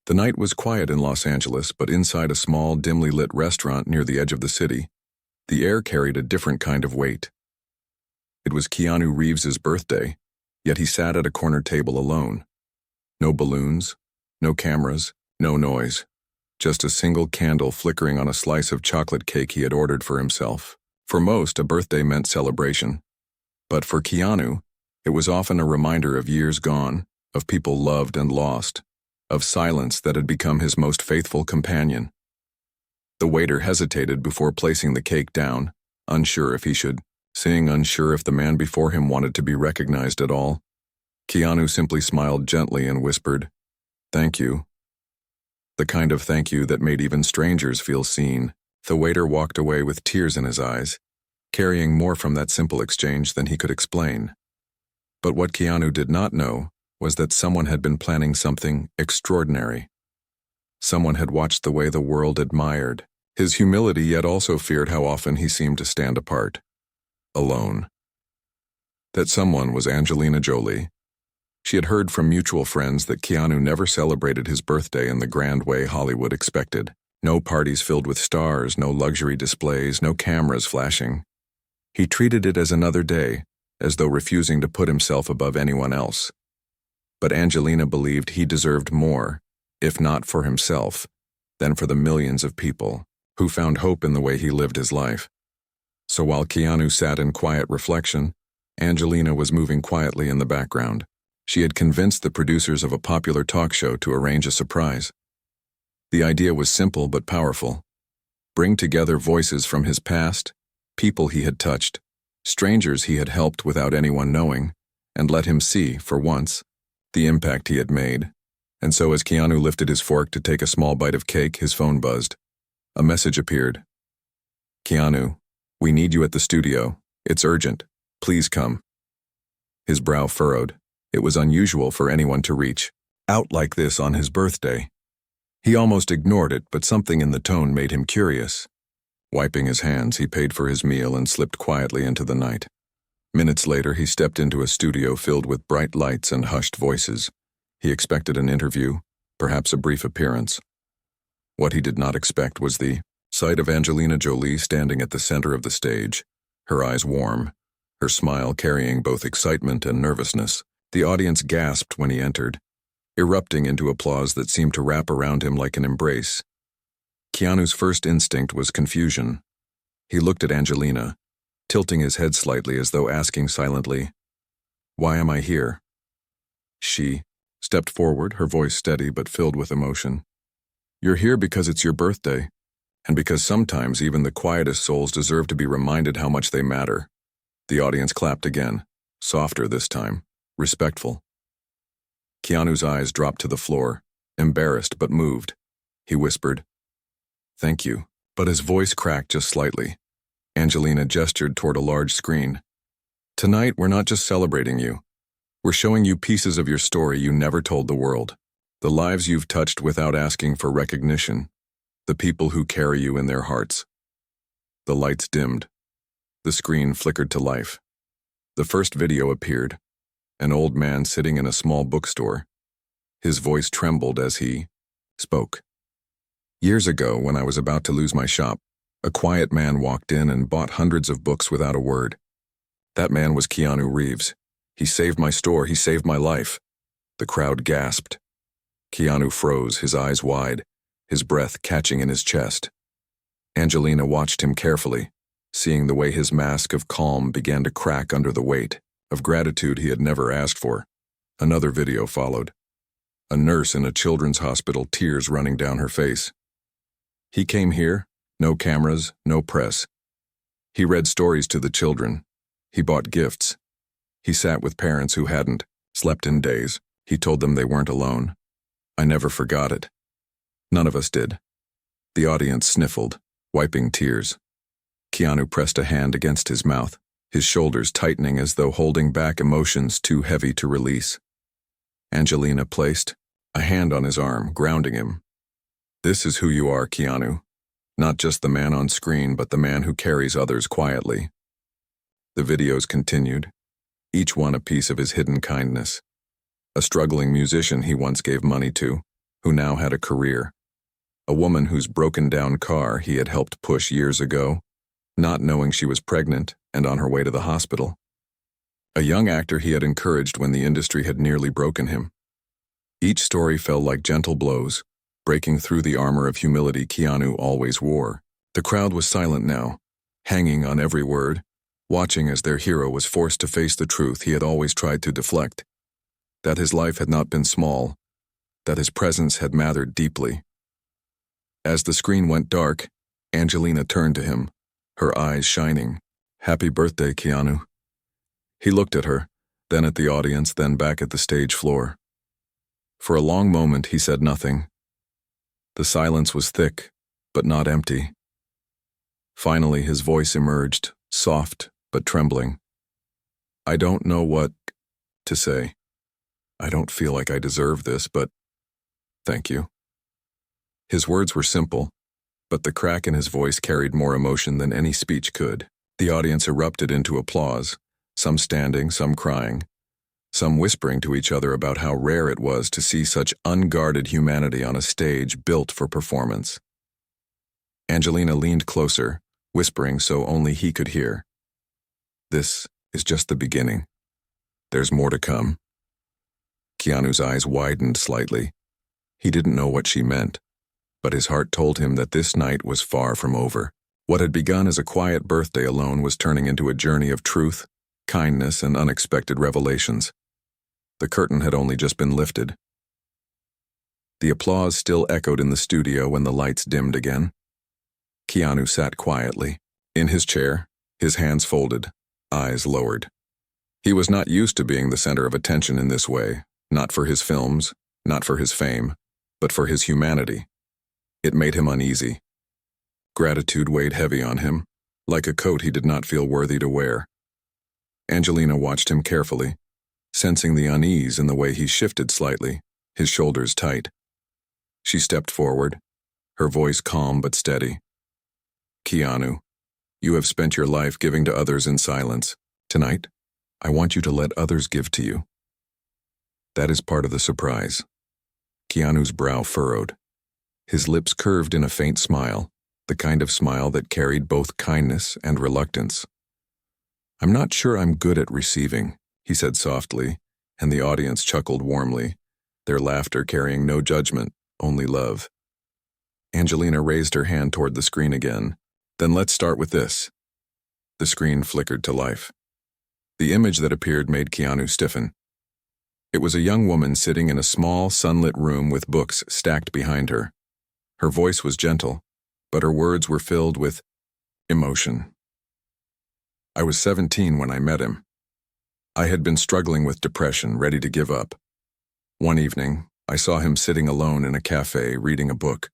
The night was quiet in Los Angeles, but inside a small, dimly lit restaurant near the edge of the city, the air carried a different kind of weight. It was Keanu Reeves's birthday, yet he sat at a corner table alone. No balloons, no cameras, no noise. Just a single candle flickering on a slice of chocolate cake he had ordered for himself. For most, a birthday meant celebration. But for Keanu, it was often a reminder of years gone, of people loved and lost, of silence that had become his most faithful companion. The waiter hesitated before placing the cake down, unsure if he should sing, unsure if the man before him wanted to be recognized at all. Keanu simply smiled gently and whispered, "Thank you." The kind of thank you that made even strangers feel seen. The waiter walked away with tears in his eyes, carrying more from that simple exchange than he could explain. But what Keanu did not know was that someone had been planning something extraordinary. Someone had watched the way the world admired his humility, yet also feared how often he seemed to stand apart, alone. That someone was Angelina Jolie. She had heard from mutual friends that Keanu never celebrated his birthday in the grand way Hollywood expected. No parties filled with stars, no luxury displays, no cameras flashing. He treated it as another day, as though refusing to put himself above anyone else. But Angelina believed he deserved more, if not for himself, than for the millions of people who found hope in the way he lived his life. So while Keanu sat in quiet reflection, Angelina was moving quietly in the background. She had convinced the producers of a popular talk show to arrange a surprise. The idea was simple but powerful. Bring together voices from his past, people he had touched, strangers he had helped without anyone knowing, and let him see, for once, the impact he had made. And so as Keanu lifted his fork to take a small bite of cake, his phone buzzed. A message appeared. "Keanu, we need you at the studio. It's urgent. Please come." His brow furrowed. It was unusual for anyone to reach out like this on his birthday. He almost ignored it, but something in the tone made him curious. Wiping his hands, he paid for his meal and slipped quietly into the night. Minutes later, he stepped into a studio filled with bright lights and hushed voices. He expected an interview, perhaps a brief appearance. What he did not expect was the sight of Angelina Jolie standing at the center of the stage, her eyes warm, her smile carrying both excitement and nervousness. The audience gasped when he entered, erupting into applause that seemed to wrap around him like an embrace. Keanu's first instinct was confusion. He looked at Angelina, tilting his head slightly as though asking silently, "Why am I here?" She stepped forward, her voice steady but filled with emotion. "You're here because it's your birthday, and because sometimes even the quietest souls deserve to be reminded how much they matter." The audience clapped again, softer this time, respectful. Keanu's eyes dropped to the floor, embarrassed but moved. He whispered, "Thank you," but his voice cracked just slightly. Angelina gestured toward a large screen. "Tonight, we're not just celebrating you. We're showing you pieces of your story you never told the world. The lives you've touched without asking for recognition. The people who carry you in their hearts." The lights dimmed. The screen flickered to life. The first video appeared. An old man sitting in a small bookstore. His voice trembled as he spoke. "Years ago, when I was about to lose my shop, a quiet man walked in and bought hundreds of books without a word. That man was Keanu Reeves. He saved my store, he saved my life." The crowd gasped. Keanu froze, his eyes wide, his breath catching in his chest. Angelina watched him carefully, seeing the way his mask of calm began to crack under the weight of gratitude he had never asked for. Another video followed. A nurse in a children's hospital, tears running down her face. He came here, no cameras, no press. He read stories to the children. He bought gifts. He sat with parents who hadn't slept in days. He told them they weren't alone. I never forgot it. None of us did. The audience sniffled, wiping tears. Keanu pressed a hand against his mouth, his shoulders tightening as though holding back emotions too heavy to release. Angelina placed a hand on his arm, grounding him. "This is who you are, Keanu. Not just the man on screen, but the man who carries others quietly." The videos continued, each one a piece of his hidden kindness. A struggling musician he once gave money to, who now had a career. A woman whose broken-down car he had helped push years ago, not knowing she was pregnant and on her way to the hospital. A young actor he had encouraged when the industry had nearly broken him. Each story fell like gentle blows, breaking through the armor of humility Keanu always wore. The crowd was silent now, hanging on every word, watching as their hero was forced to face the truth he had always tried to deflect. That his life had not been small, that his presence had mattered deeply. As the screen went dark, Angelina turned to him, her eyes shining. "Happy birthday, Keanu." He looked at her, then at the audience, then back at the stage floor. For a long moment he said nothing. The silence was thick, but not empty. Finally his voice emerged, soft but trembling. "I don't know what to say. I don't feel like I deserve this, but thank you." His words were simple, but the crack in his voice carried more emotion than any speech could. The audience erupted into applause, some standing, some crying, some whispering to each other about how rare it was to see such unguarded humanity on a stage built for performance. Angelina leaned closer, whispering so only he could hear. "This is just the beginning. There's more to come." Keanu's eyes widened slightly. He didn't know what she meant, but his heart told him that this night was far from over. What had begun as a quiet birthday alone was turning into a journey of truth, kindness, and unexpected revelations. The curtain had only just been lifted. The applause still echoed in the studio when the lights dimmed again. Keanu sat quietly, in his chair, his hands folded, eyes lowered. He was not used to being the center of attention in this way, not for his films, not for his fame, but for his humanity. It made him uneasy. Gratitude weighed heavy on him, like a coat he did not feel worthy to wear. Angelina watched him carefully, sensing the unease in the way he shifted slightly, his shoulders tight. She stepped forward, her voice calm but steady. "Keanu, you have spent your life giving to others in silence. Tonight, I want you to let others give to you." That is part of the surprise. Keanu's brow furrowed. His lips curved in a faint smile, the kind of smile that carried both kindness and reluctance. "I'm not sure I'm good at receiving," he said softly, and the audience chuckled warmly, their laughter carrying no judgment, only love. Angelina raised her hand toward the screen again. "Then let's start with this." The screen flickered to life. The image that appeared made Keanu stiffen. It was a young woman sitting in a small, sunlit room with books stacked behind her. Her voice was gentle, but her words were filled with emotion. "I was 17 when I met him. I had been struggling with depression, ready to give up. One evening, I saw him sitting alone in a cafe reading a book.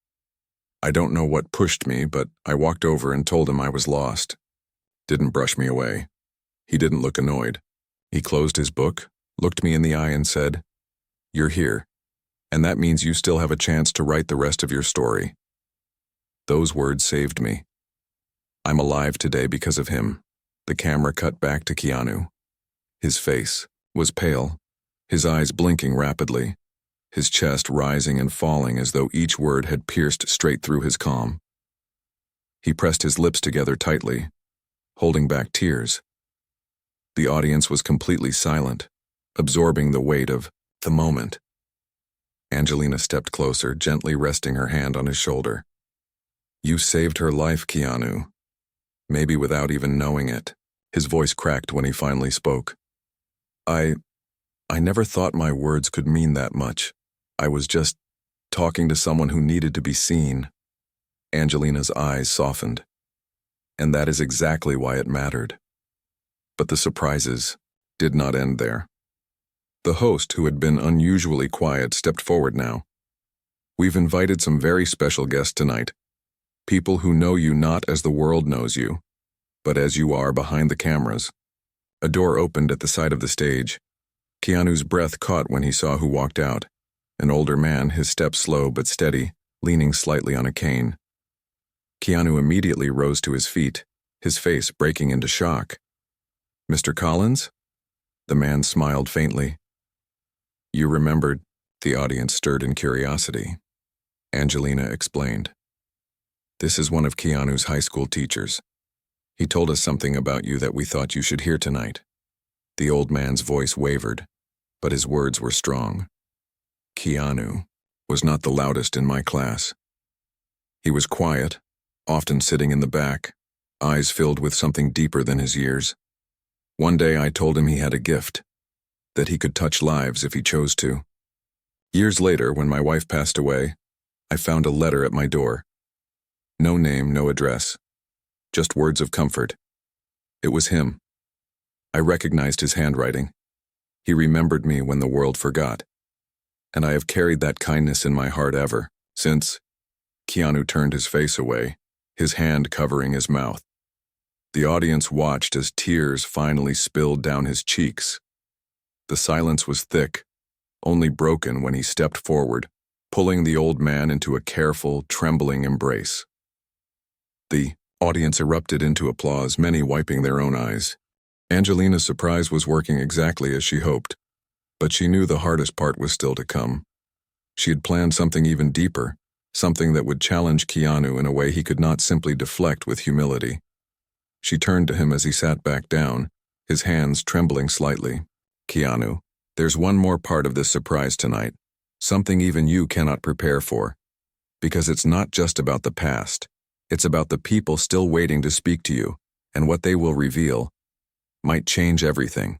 I don't know what pushed me, but I walked over and told him I was lost. Didn't brush me away. He didn't look annoyed. He closed his book, looked me in the eye and said, 'You're here, and that means you still have a chance to write the rest of your story.' Those words saved me. I'm alive today because of him." The camera cut back to Keanu. His face was pale, his eyes blinking rapidly, his chest rising and falling as though each word had pierced straight through his calm. He pressed his lips together tightly, holding back tears. The audience was completely silent, absorbing the weight of the moment. Angelina stepped closer, gently resting her hand on his shoulder. "You saved her life, Keanu. Maybe without even knowing it." His voice cracked when he finally spoke. I never thought my words could mean that much. I was just talking to someone who needed to be seen." Angelina's eyes softened. "And that is exactly why it mattered." But the surprises did not end there. The host, who had been unusually quiet, stepped forward now. "We've invited some very special guests tonight. People who know you not as the world knows you, but as you are behind the cameras." A door opened at the side of the stage. Keanu's breath caught when he saw who walked out. An older man, his step slow but steady, leaning slightly on a cane. Keanu immediately rose to his feet, his face breaking into shock. "Mr. Collins?" The man smiled faintly. "You remembered The audience stirred in curiosity. Angelina explained. This is one of Keanu's high school teachers. He told us something about you that we thought you should hear tonight. The old man's voice wavered, but his words were strong. Keanu was not the loudest in my class. He was quiet, often sitting in the back, eyes filled with something deeper than his years. One day I told him he had a gift, that he could touch lives if he chose to. Years later, when my wife passed away, I found a letter at my door. No name, no address, just words of comfort. It was him. I recognized his handwriting. He remembered me when the world forgot. And I have carried that kindness in my heart ever since. Keanu turned his face away, his hand covering his mouth. The audience watched as tears finally spilled down his cheeks. The silence was thick, only broken when he stepped forward, pulling the old man into a careful, trembling embrace. The audience erupted into applause, many wiping their own eyes. Angelina's surprise was working exactly as she hoped, but she knew the hardest part was still to come. She had planned something even deeper, something that would challenge Keanu in a way he could not simply deflect with humility. She turned to him as he sat back down, his hands trembling slightly. Keanu, there's one more part of this surprise tonight, something even you cannot prepare for. Because it's not just about the past, it's about the people still waiting to speak to you, and what they will reveal might change everything.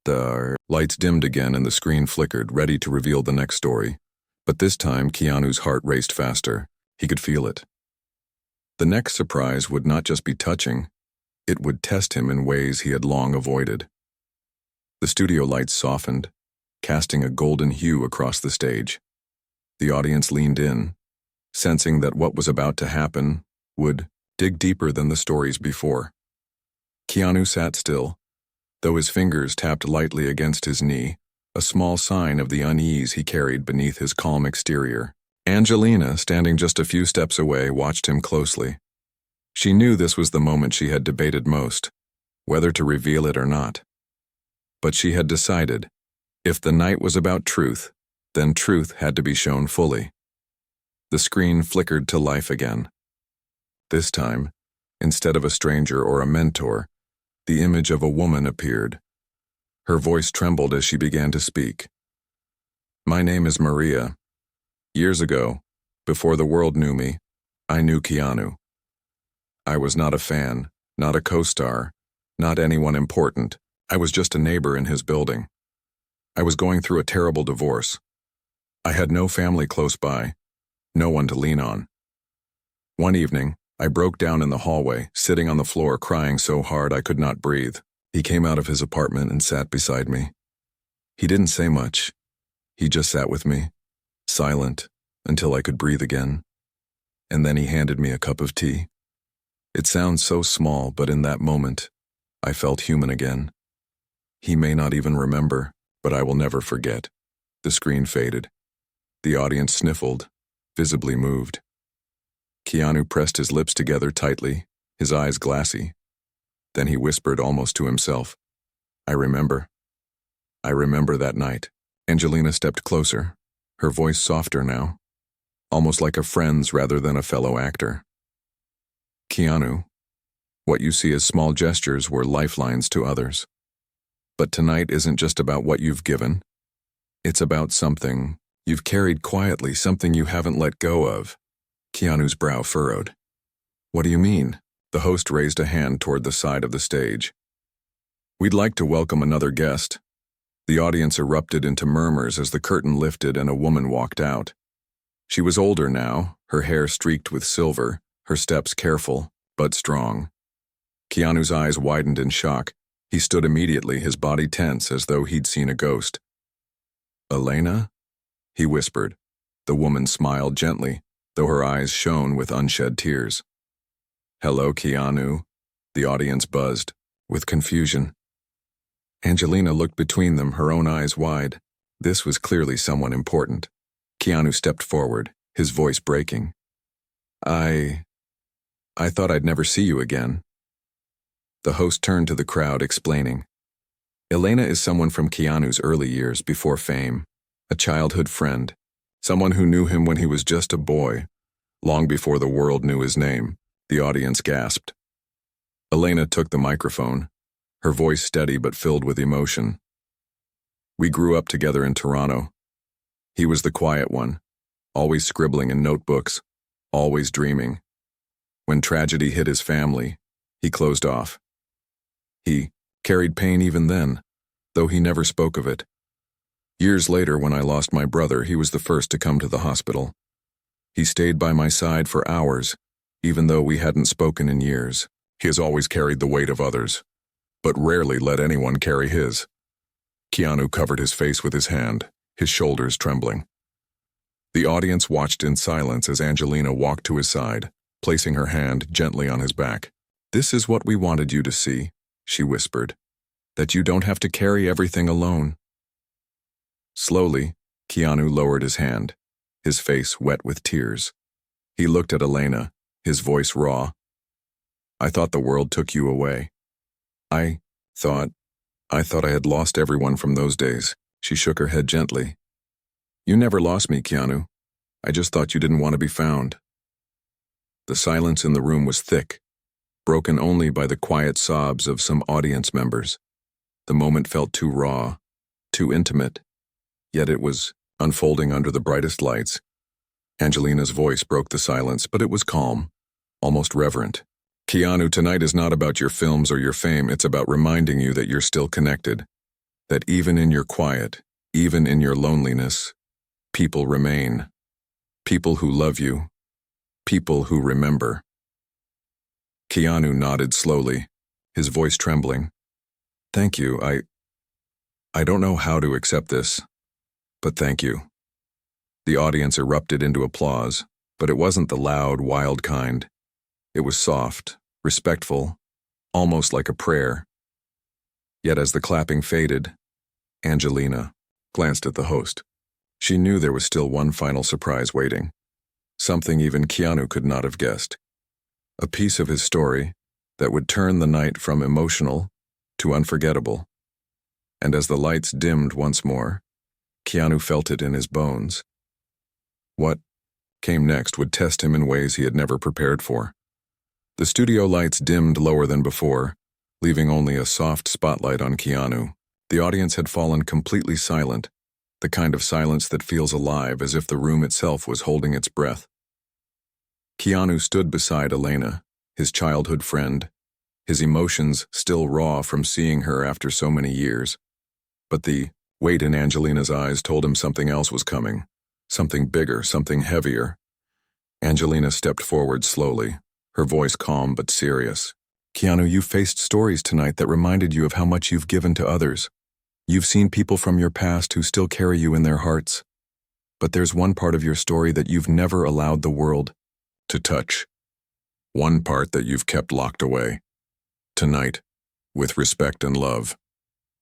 The lights dimmed again and the screen flickered, ready to reveal the next story. But this time, Keanu's heart raced faster. He could feel it. The next surprise would not just be touching, it would test him in ways he had long avoided. The studio lights softened, casting a golden hue across the stage. The audience leaned in, sensing that what was about to happen would dig deeper than the stories before. Keanu sat still, though his fingers tapped lightly against his knee, a small sign of the unease he carried beneath his calm exterior. Angelina, standing just a few steps away, watched him closely. She knew this was the moment she had debated most, whether to reveal it or not. But she had decided, if the night was about truth, then truth had to be shown fully. The screen flickered to life again. This time, instead of a stranger or a mentor, the image of a woman appeared. Her voice trembled as she began to speak. My name is Maria. Years ago, before the world knew me, I knew Keanu. I was not a fan, not a co-star, not anyone important. I was just a neighbor in his building. I was going through a terrible divorce. I had no family close by, no one to lean on. One evening, I broke down in the hallway, sitting on the floor crying so hard I could not breathe. He came out of his apartment and sat beside me. He didn't say much. He just sat with me, silent, until I could breathe again. And then he handed me a cup of tea. It sounds so small, but in that moment, I felt human again. He may not even remember, but I will never forget. The screen faded. The audience sniffled, visibly moved. Keanu pressed his lips together tightly, his eyes glassy. Then he whispered almost to himself, I remember. I remember that night. Angelina stepped closer, her voice softer now, almost like a friend's rather than a fellow actor. Keanu, what you see as small gestures were lifelines to others. But tonight isn't just about what you've given. It's about something you've carried quietly, something you haven't let go of. Keanu's brow furrowed. What do you mean? The host raised a hand toward the side of the stage. We'd like to welcome another guest. The audience erupted into murmurs as the curtain lifted and a woman walked out. She was older now, her hair streaked with silver, her steps careful, but strong. Keanu's eyes widened in shock. He stood immediately, his body tense as though he'd seen a ghost. Elena? He whispered. The woman smiled gently, though her eyes shone with unshed tears. Hello, Keanu. The audience buzzed, with confusion. Angelina looked between them, her own eyes wide. This was clearly someone important. Keanu stepped forward, his voice breaking. I thought I'd never see you again. The host turned to the crowd, explaining. Elena is someone from Keanu's early years before fame. A childhood friend. Someone who knew him when he was just a boy, long before the world knew his name. The audience gasped. Elena took the microphone, her voice steady but filled with emotion. We grew up together in Toronto. He was the quiet one, always scribbling in notebooks, always dreaming. When tragedy hit his family, he closed off. He carried pain even then, though he never spoke of it. Years later, when I lost my brother, he was the first to come to the hospital. He stayed by my side for hours, even though we hadn't spoken in years. He has always carried the weight of others, but rarely let anyone carry his. Keanu covered his face with his hand, his shoulders trembling. The audience watched in silence as Angelina walked to his side, placing her hand gently on his back. "This is what we wanted you to see," she whispered, "that you don't have to carry everything alone." Slowly, Keanu lowered his hand, his face wet with tears. He looked at Elena, his voice raw. "I thought the world took you away. I thought I had lost everyone from those days." She shook her head gently. "You never lost me, Keanu. I just thought you didn't want to be found." The silence in the room was thick, broken only by the quiet sobs of some audience members. The moment felt too raw, too intimate, yet it was unfolding under the brightest lights. Angelina's voice broke the silence, but it was calm, almost reverent. "Keanu, tonight is not about your films or your fame. It's about reminding you that you're still connected, that even in your quiet, even in your loneliness, people remain. People who love you, people who remember." Keanu nodded slowly, his voice trembling. "Thank you. I don't know how to accept this, but thank you." The audience erupted into applause, but it wasn't the loud, wild kind. It was soft, respectful, almost like a prayer. Yet as the clapping faded, Angelina glanced at the host. She knew there was still one final surprise waiting, something even Keanu could not have guessed. A piece of his story that would turn the night from emotional to unforgettable. And as the lights dimmed once more, Keanu felt it in his bones. What came next would test him in ways he had never prepared for. The studio lights dimmed lower than before, leaving only a soft spotlight on Keanu. The audience had fallen completely silent, the kind of silence that feels alive, as if the room itself was holding its breath. Keanu stood beside Elena, his childhood friend, his emotions still raw from seeing her after so many years. But the weight in Angelina's eyes told him something else was coming, something bigger, something heavier. Angelina stepped forward slowly, her voice calm but serious. "Keanu, you faced stories tonight that reminded you of how much you've given to others. You've seen people from your past who still carry you in their hearts. But there's one part of your story that you've never allowed the world to touch. One part that you've kept locked away. Tonight, with respect and love,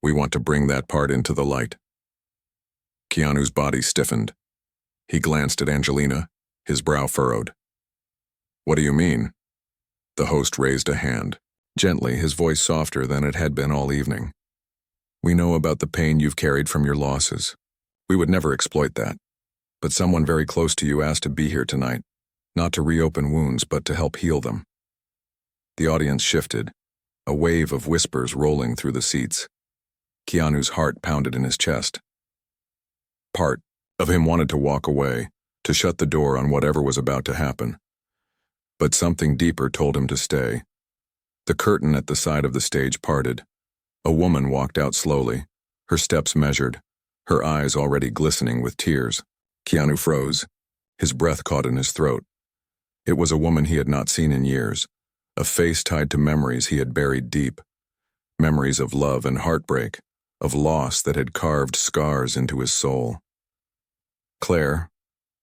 we want to bring that part into the light." Keanu's body stiffened. He glanced at Angelina, his brow furrowed. "What do you mean?" The host raised a hand, gently, his voice softer than it had been all evening. "We know about the pain you've carried from your losses. We would never exploit that. But someone very close to you asked to be here tonight, not to reopen wounds, but to help heal them." The audience shifted, a wave of whispers rolling through the seats. Keanu's heart pounded in his chest. Part of him wanted to walk away, to shut the door on whatever was about to happen. But something deeper told him to stay. The curtain at the side of the stage parted. A woman walked out slowly, her steps measured, her eyes already glistening with tears. Keanu froze, his breath caught in his throat. It was a woman he had not seen in years, a face tied to memories he had buried deep. Memories of love and heartbreak, of loss that had carved scars into his soul. "Claire,"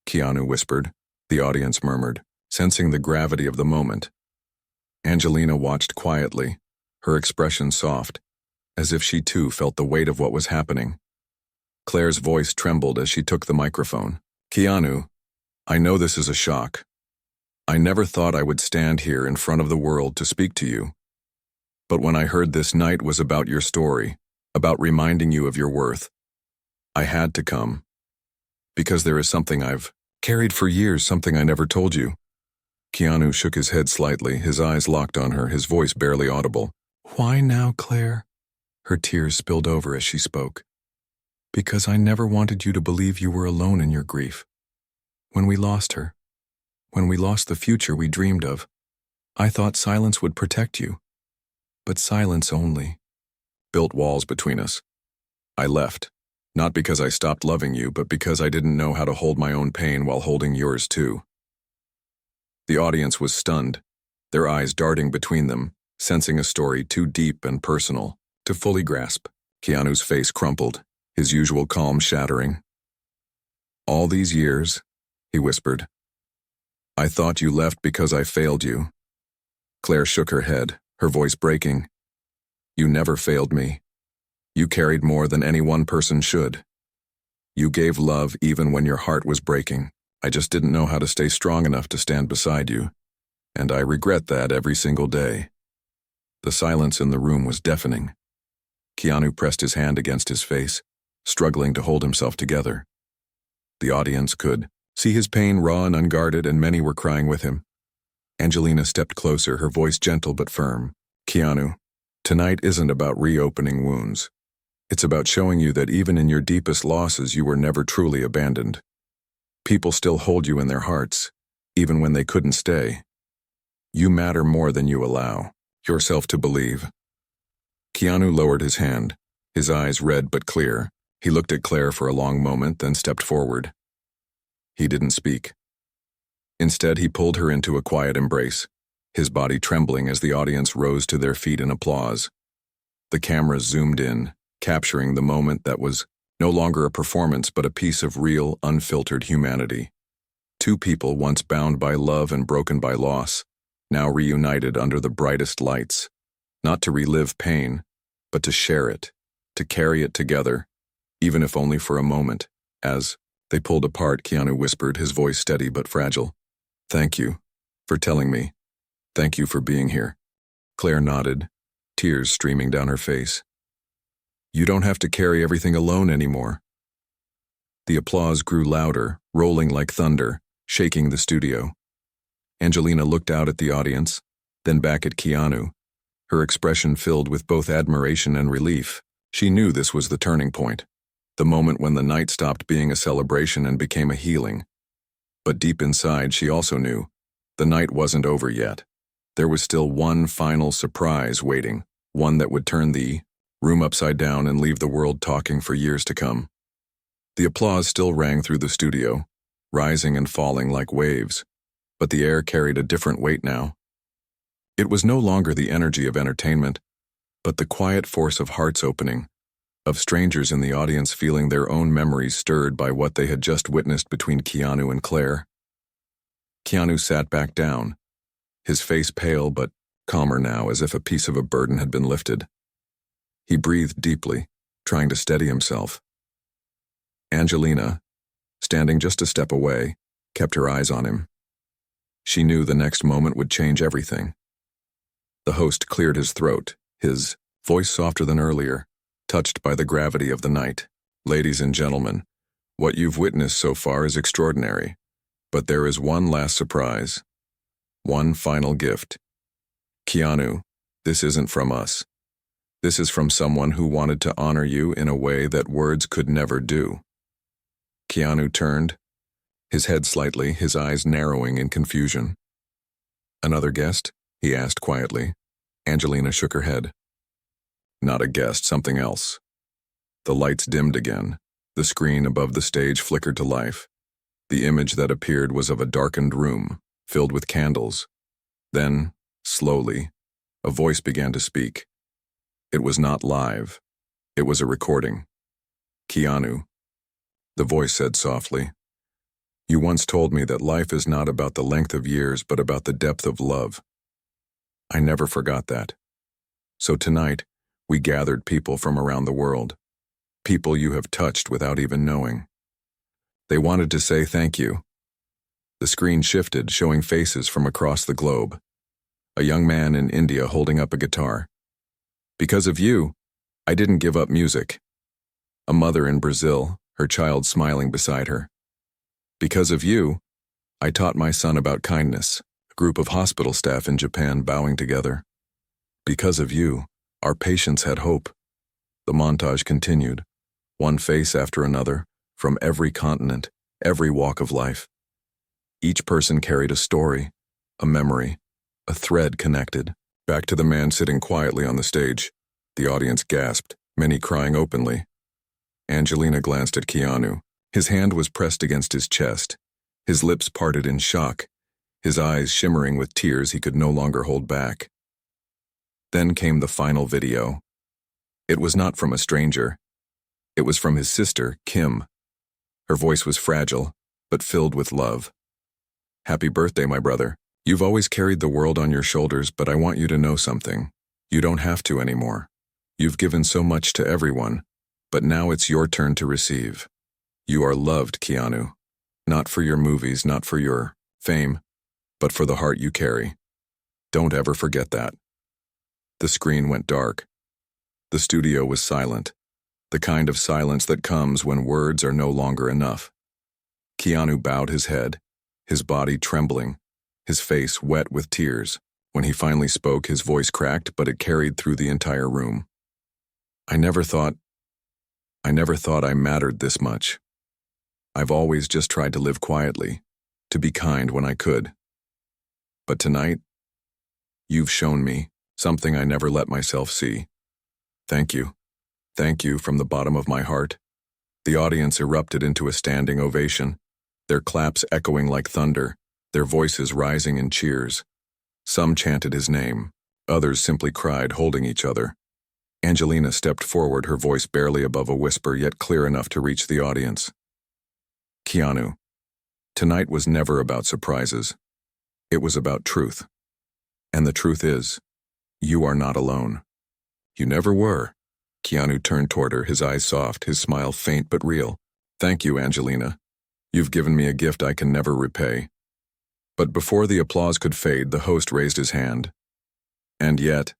Keanu whispered. The audience murmured, sensing the gravity of the moment. Angelina watched quietly, her expression soft, as if she too felt the weight of what was happening. Claire's voice trembled as she took the microphone. "Keanu, I know this is a shock. I never thought I would stand here in front of the world to speak to you. But when I heard this night was about your story, about reminding you of your worth, I had to come. Because there is something I've carried for years, something I never told you. Keanu shook his head slightly, his eyes locked on her, his voice barely audible. Why now, Claire? Her tears spilled over as she spoke. Because I never wanted you to believe you were alone in your grief. When we lost her, when we lost the future we dreamed of, I thought silence would protect you. But silence only built walls between us. I left, not because I stopped loving you, but because I didn't know how to hold my own pain while holding yours too. The audience was stunned, their eyes darting between them, sensing a story too deep and personal to fully grasp. Keanu's face crumpled, his usual calm shattering. All these years, he whispered, I thought you left because I failed you. Claire shook her head, her voice breaking. You never failed me. You carried more than any one person should. You gave love even when your heart was breaking. I just didn't know how to stay strong enough to stand beside you, and I regret that every single day. The silence in the room was deafening. Keanu pressed his hand against his face, struggling to hold himself together. The audience could see his pain raw and unguarded, and many were crying with him. Angelina stepped closer, her voice gentle but firm. Keanu, tonight isn't about reopening wounds. It's about showing you that even in your deepest losses you were never truly abandoned. People still hold you in their hearts, even when they couldn't stay. You matter more than you allow yourself to believe. Keanu lowered his hand, his eyes red but clear. He looked at Claire for a long moment, then stepped forward. He didn't speak. Instead, he pulled her into a quiet embrace, his body trembling as the audience rose to their feet in applause. The cameras zoomed in, capturing the moment that was no longer a performance but a piece of real, unfiltered humanity. Two people once bound by love and broken by loss, now reunited under the brightest lights, not to relive pain, but to share it, to carry it together, even if only for a moment. As they pulled apart, Keanu whispered, his voice steady but fragile. Thank you for telling me. Thank you for being here. Claire nodded, tears streaming down her face. You don't have to carry everything alone anymore. The applause grew louder, rolling like thunder, shaking the studio. Angelina looked out at the audience, then back at Keanu, her expression filled with both admiration and relief. She knew this was the turning point, the moment when the night stopped being a celebration and became a healing. But deep inside, she also knew the night wasn't over yet. There was still one final surprise waiting, one that would turn the room upside down and leave the world talking for years to come. The applause still rang through the studio, rising and falling like waves, but the air carried a different weight now. It was no longer the energy of entertainment, but the quiet force of hearts opening, of strangers in the audience feeling their own memories stirred by what they had just witnessed between Keanu and Claire. Keanu sat back down, his face pale but calmer now, as if a piece of a burden had been lifted. He breathed deeply, trying to steady himself. Angelina, standing just a step away, kept her eyes on him. She knew the next moment would change everything. The host cleared his throat, his voice softer than earlier, touched by the gravity of the night. Ladies and gentlemen, what you've witnessed so far is extraordinary, but there is one last surprise, one final gift. Keanu, this isn't from us. This is from someone who wanted to honor you in a way that words could never do. Keanu turned, his head slightly, his eyes narrowing in confusion. Another guest? He asked quietly. Angelina shook her head. Not a guest, something else. The lights dimmed again. The screen above the stage flickered to life. The image that appeared was of a darkened room, filled with candles. Then, slowly, a voice began to speak. It was not live. It was a recording. Keanu, the voice said softly, you once told me that life is not about the length of years, but about the depth of love. I never forgot that. So tonight, we gathered people from around the world, people you have touched without even knowing. They wanted to say thank you. The screen shifted, showing faces from across the globe. A young man in India holding up a guitar. Because of you, I didn't give up music. A mother in Brazil, her child smiling beside her. Because of you, I taught my son about kindness, a group of hospital staff in Japan bowing together. Because of you, our patients had hope. The montage continued, one face after another, from every continent, every walk of life. Each person carried a story, a memory, a thread connected. Back to the man sitting quietly on the stage. The audience gasped, many crying openly. Angelina glanced at Keanu. His hand was pressed against his chest, his lips parted in shock, his eyes shimmering with tears he could no longer hold back. Then came the final video. It was not from a stranger. It was from his sister, Kim. Her voice was fragile, but filled with love. "Happy birthday, my brother. You've always carried the world on your shoulders, but I want you to know something. You don't have to anymore. You've given so much to everyone, but now it's your turn to receive. You are loved, Keanu. Not for your movies, not for your fame, but for the heart you carry. Don't ever forget that." The screen went dark. The studio was silent, the kind of silence that comes when words are no longer enough. Keanu bowed his head, his body trembling, his face wet with tears. When he finally spoke, his voice cracked, but it carried through the entire room. I never thought I mattered this much. I've always just tried to live quietly, to be kind when I could. But tonight, you've shown me something I never let myself see. Thank you. Thank you from the bottom of my heart." The audience erupted into a standing ovation, their claps echoing like thunder, their voices rising in cheers. Some chanted his name, others simply cried, holding each other. Angelina stepped forward, her voice barely above a whisper, yet clear enough to reach the audience. "Keanu, tonight was never about surprises. It was about truth. And the truth is, you are not alone. You never were." Keanu turned toward her, his eyes soft, his smile faint but real. "Thank you, Angelina. You've given me a gift I can never repay." But before the applause could fade, the host raised his hand. "And yet,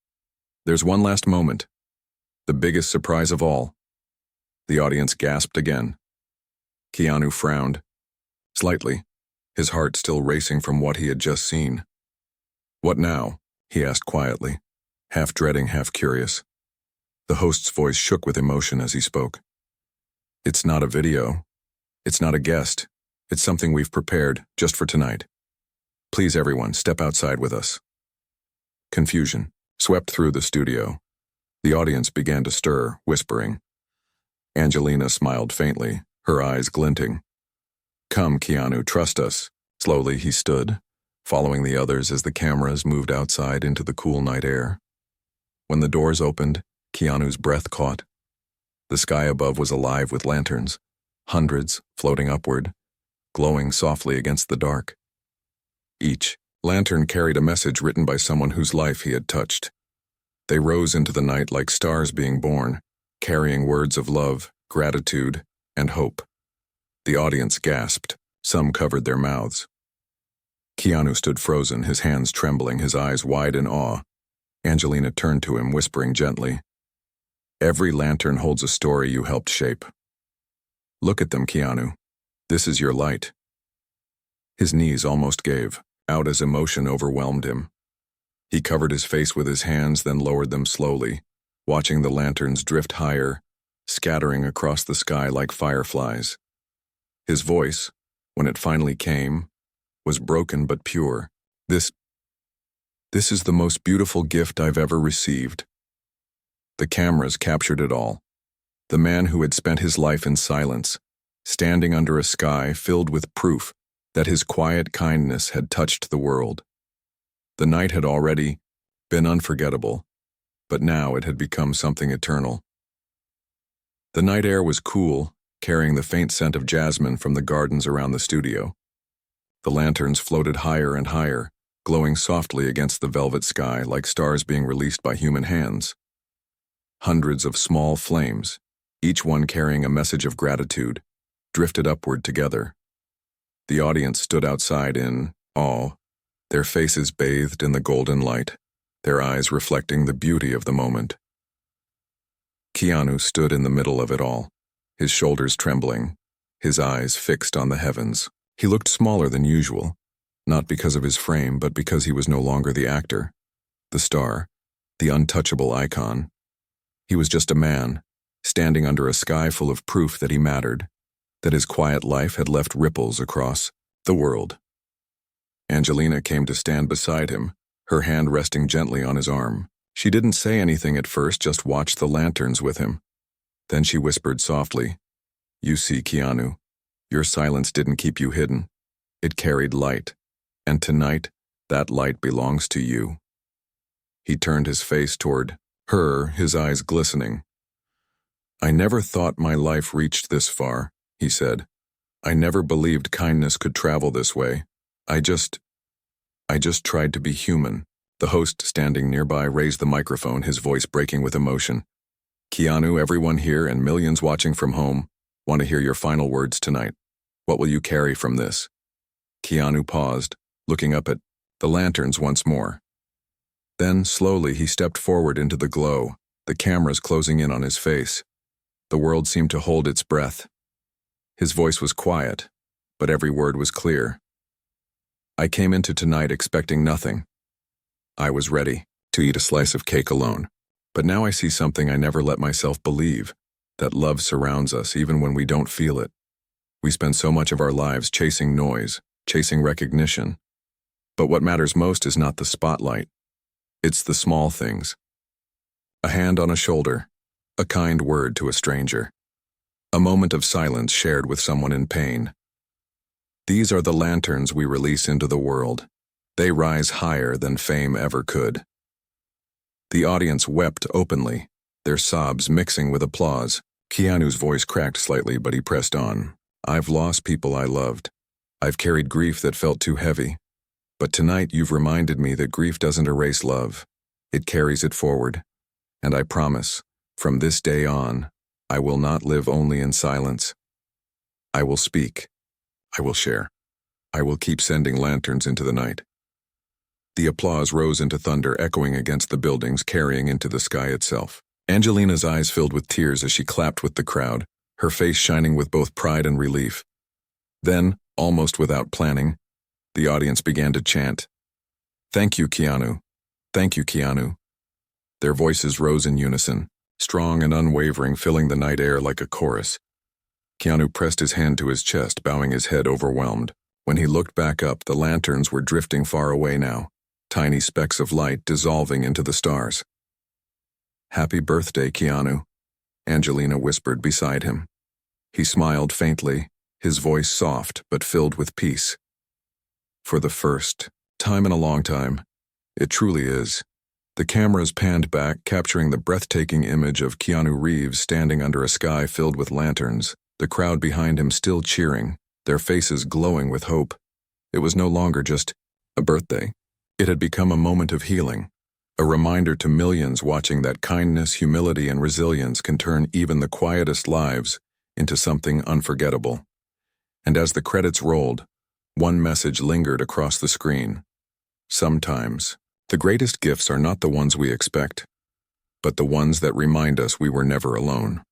there's one last moment. The biggest surprise of all." The audience gasped again. Keanu frowned, slightly, his heart still racing from what he had just seen. "What now?" he asked quietly, half dreading, half curious. The host's voice shook with emotion as he spoke. "It's not a video. It's not a guest. It's something we've prepared just for tonight. Please, everyone, step outside with us." Confusion swept through the studio. The audience began to stir, whispering. Angelina smiled faintly, her eyes glinting. "Come, Keanu, trust us." Slowly he stood, following the others as the cameras moved outside into the cool night air. When the doors opened, Keanu's breath caught. The sky above was alive with lanterns, hundreds floating upward, glowing softly against the dark. Each lantern carried a message written by someone whose life he had touched. They rose into the night like stars being born, carrying words of love, gratitude, and hope. The audience gasped. Some covered their mouths. Keanu stood frozen, his hands trembling, his eyes wide in awe. Angelina turned to him, whispering gently, "Every lantern holds a story you helped shape. Look at them, Keanu. This is your light." His knees almost gave out as emotion overwhelmed him. He covered his face with his hands, then lowered them slowly, watching the lanterns drift higher, scattering across the sky like fireflies. His voice, when it finally came, was broken but pure. This is the most beautiful gift I've ever received." The cameras captured it all. The man who had spent his life in silence, standing under a sky filled with proof that his quiet kindness had touched the world. The night had already been unforgettable, but now it had become something eternal. The night air was cool, carrying the faint scent of jasmine from the gardens around the studio. The lanterns floated higher and higher, glowing softly against the velvet sky like stars being released by human hands. Hundreds of small flames, each one carrying a message of gratitude, drifted upward together. The audience stood outside in awe, their faces bathed in the golden light, their eyes reflecting the beauty of the moment. Keanu stood in the middle of it all, his shoulders trembling, his eyes fixed on the heavens. He looked smaller than usual, not because of his frame, but because he was no longer the actor, the star, the untouchable icon. He was just a man, standing under a sky full of proof that he mattered, that his quiet life had left ripples across the world. Angelina came to stand beside him, her hand resting gently on his arm. She didn't say anything at first, just watched the lanterns with him. Then she whispered softly, "You see, Keanu, your silence didn't keep you hidden. It carried light, and tonight, that light belongs to you." He turned his face toward her, his eyes glistening. "I never thought my life reached this far," he said. "I never believed kindness could travel this way. I just tried to be human." The host standing nearby raised the microphone, his voice breaking with emotion. "Keanu, everyone here and millions watching from home want to hear your final words tonight. What will you carry from this?" Keanu paused, looking up at the lanterns once more. Then, slowly, he stepped forward into the glow, the cameras closing in on his face. The world seemed to hold its breath. His voice was quiet, but every word was clear. "I came into tonight expecting nothing. I was ready to eat a slice of cake alone. But now I see something I never let myself believe, that love surrounds us even when we don't feel it. We spend so much of our lives chasing noise, chasing recognition. But what matters most is not the spotlight. It's the small things. A hand on a shoulder, a kind word to a stranger, a moment of silence shared with someone in pain. These are the lanterns we release into the world. They rise higher than fame ever could." The audience wept openly, their sobs mixing with applause. Keanu's voice cracked slightly, but he pressed on. "I've lost people I loved. I've carried grief that felt too heavy. But tonight you've reminded me that grief doesn't erase love. It carries it forward. And I promise, from this day on, I will not live only in silence. I will speak. I will share. I will keep sending lanterns into the night." The applause rose into thunder, echoing against the buildings, carrying into the sky itself. Angelina's eyes filled with tears as she clapped with the crowd, her face shining with both pride and relief. Then, almost without planning, the audience began to chant, "Thank you, Keanu. Thank you, Keanu." Their voices rose in unison, strong and unwavering, filling the night air like a chorus. Keanu pressed his hand to his chest, bowing his head overwhelmed. When he looked back up, the lanterns were drifting far away now, tiny specks of light dissolving into the stars. "Happy birthday, Keanu," Angelina whispered beside him. He smiled faintly, his voice soft but filled with peace. "For the first time in a long time, it truly is." The cameras panned back, capturing the breathtaking image of Keanu Reeves standing under a sky filled with lanterns, the crowd behind him still cheering, their faces glowing with hope. It was no longer just a birthday. It had become a moment of healing, a reminder to millions watching that kindness, humility, and resilience can turn even the quietest lives into something unforgettable. And as the credits rolled, one message lingered across the screen. Sometimes, the greatest gifts are not the ones we expect, but the ones that remind us we were never alone.